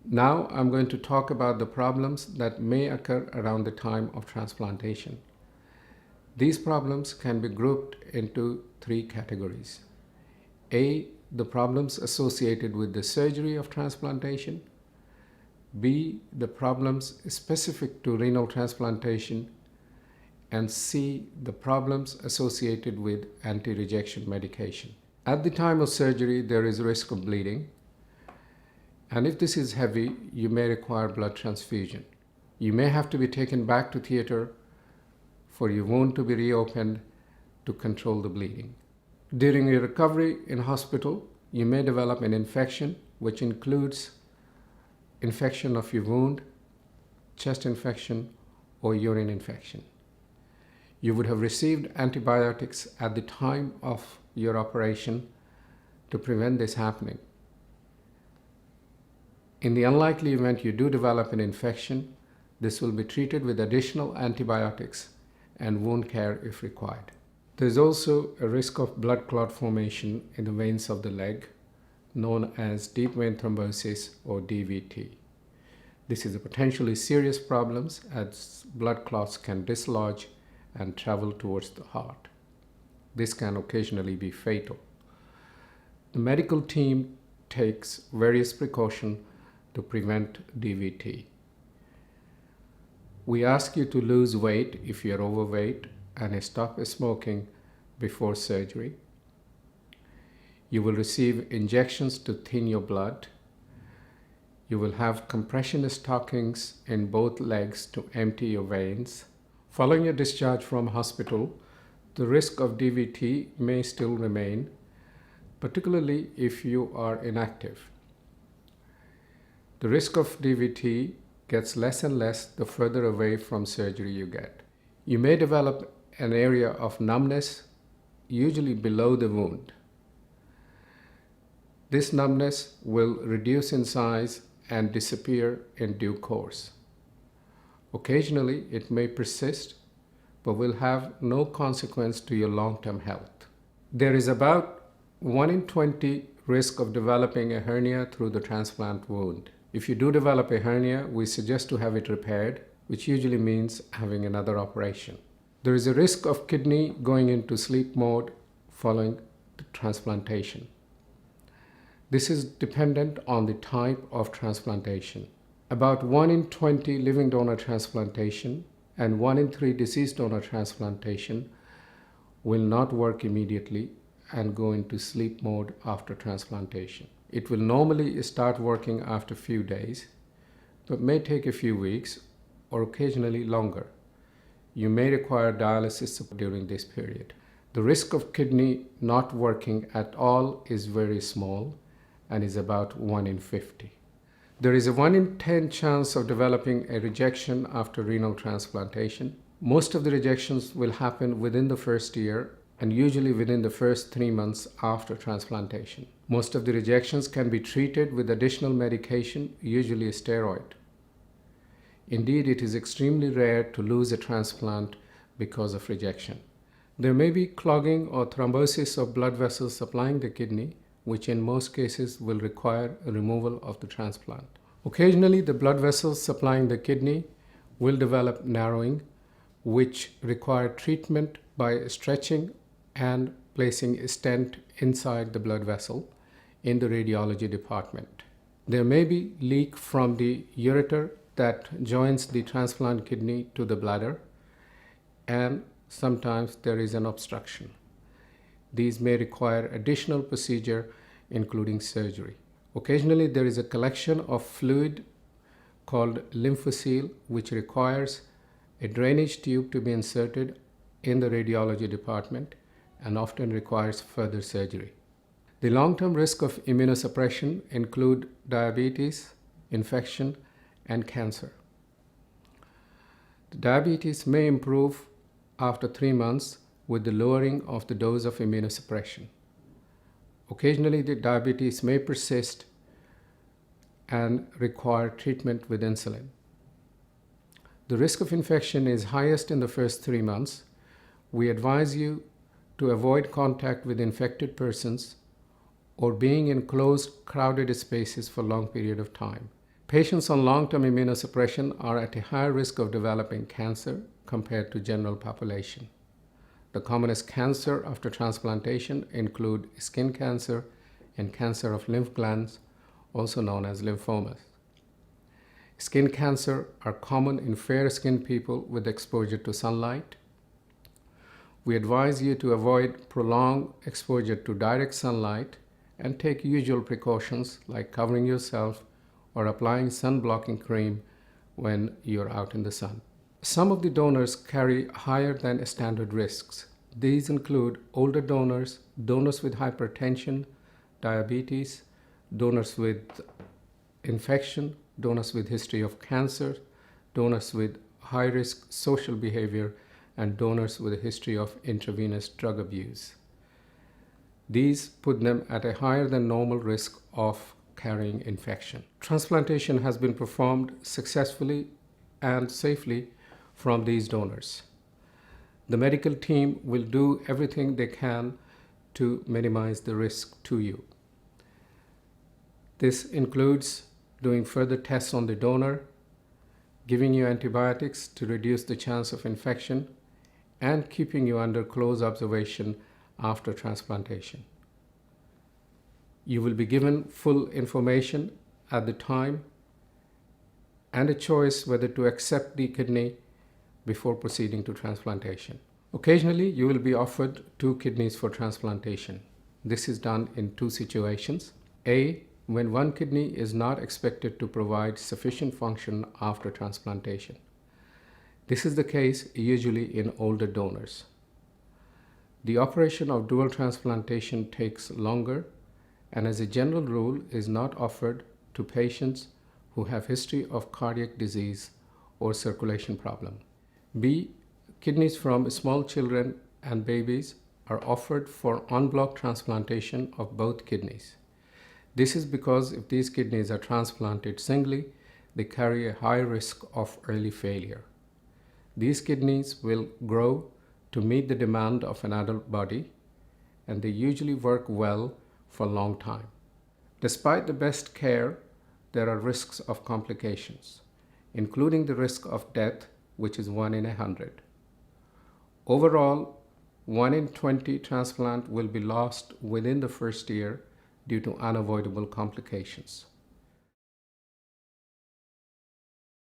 Now I'm going to talk about the problems that may occur around the time of transplantation. These problems can be grouped into three categories. A. The problems associated with the surgery of transplantation. B. The problems specific to renal transplantation. And C. The problems associated with anti-rejection medication. At the time of surgery, there is risk of bleeding. And if this is heavy, you may require blood transfusion. You may have to be taken back to theater for your wound to be reopened to control the bleeding. During your recovery in hospital, you may develop an infection, which includes infection of your wound, chest infection, or urine infection. You would have received antibiotics at the time of your operation to prevent this happening. In the unlikely event you do develop an infection, this will be treated with additional antibiotics and wound care if required. There is also a risk of blood clot formation in the veins of the leg, known as deep vein thrombosis or DVT. This is a potentially serious problem as blood clots can dislodge and travel towards the heart. This can occasionally be fatal. The medical team takes various precautions to prevent DVT. We ask you to lose weight if you're overweight and stop smoking before surgery. You will receive injections to thin your blood. You will have compression stockings in both legs to empty your veins. Following your discharge from hospital, the risk of DVT may still remain, particularly if you are inactive. The risk of DVT gets less and less the further away from surgery you get. You may develop an area of numbness, usually below the wound. This numbness will reduce in size and disappear in due course. Occasionally, it may persist, but will have no consequence to your long-term health. There is about 1 in 20 risk of developing a hernia through the transplant wound. If you do develop a hernia, we suggest to have it repaired, which usually means having another operation. There is a risk of kidney going into sleep mode following the transplantation. This is dependent on the type of transplantation. About 1 in 20 living donor transplantation and 1 in 3 deceased donor transplantation will not work immediately and go into sleep mode after transplantation. It will normally start working after a few days, but may take a few weeks or occasionally longer. You may require dialysis support during this period. The risk of kidney not working at all is very small and is about 1 in 50. There is a 1 in 10 chance of developing a rejection after renal transplantation. Most of the rejections will happen within the first year and usually within the first 3 months after transplantation. Most of the rejections can be treated with additional medication, usually a steroid. Indeed, it is extremely rare to lose a transplant because of rejection. There may be clogging or thrombosis of blood vessels supplying the kidney, which in most cases will require a removal of the transplant. Occasionally, the blood vessels supplying the kidney will develop narrowing, which require treatment by stretching and placing a stent inside the blood vessel in the radiology department. There may be leak from the ureter that joins the transplant kidney to the bladder, and sometimes there is an obstruction. These may require additional procedure, including surgery. Occasionally, there is a collection of fluid called lymphocele, which requires a drainage tube to be inserted in the radiology department and often requires further surgery. The long-term risk of immunosuppression include diabetes, infection, and cancer. The diabetes may improve after 3 months with the lowering of the dose of immunosuppression. Occasionally, the diabetes may persist and require treatment with insulin. The risk of infection is highest in the first 3 months. We advise you to avoid contact with infected persons or being in closed, crowded spaces for a long period of time. Patients on long-term immunosuppression are at a higher risk of developing cancer compared to general population. The commonest cancer after transplantation include skin cancer and cancer of lymph glands, also known as lymphomas. Skin cancer are common in fair-skinned people with exposure to sunlight. We advise you to avoid prolonged exposure to direct sunlight and take usual precautions like covering yourself or applying sun-blocking cream when you're out in the sun. Some of the donors carry higher than standard risks. These include older donors, donors with hypertension, diabetes, donors with infection, donors with history of cancer, donors with high-risk social behavior, and donors with a history of intravenous drug abuse. These put them at a higher than normal risk of carrying infection. Transplantation has been performed successfully and safely from these donors. The medical team will do everything they can to minimize the risk to you. This includes doing further tests on the donor, giving you antibiotics to reduce the chance of infection, and keeping you under close observation after transplantation. You will be given full information at the time and a choice whether to accept the kidney before proceeding to transplantation. Occasionally, you will be offered 2 kidneys for transplantation. This is done in 2 situations. A, when 1 kidney is not expected to provide sufficient function after transplantation. This is the case usually in older donors. The operation of dual transplantation takes longer and as a general rule is not offered to patients who have history of cardiac disease or circulation problem. B, kidneys from small children and babies are offered for en bloc transplantation of both kidneys. This is because if these kidneys are transplanted singly, they carry a high risk of early failure. These kidneys will grow to meet the demand of an adult body, and they usually work well for a long time. Despite the best care, there are risks of complications, including the risk of death, which is 1 in 100. Overall, 1 in 20 transplant will be lost within the first year due to unavoidable complications.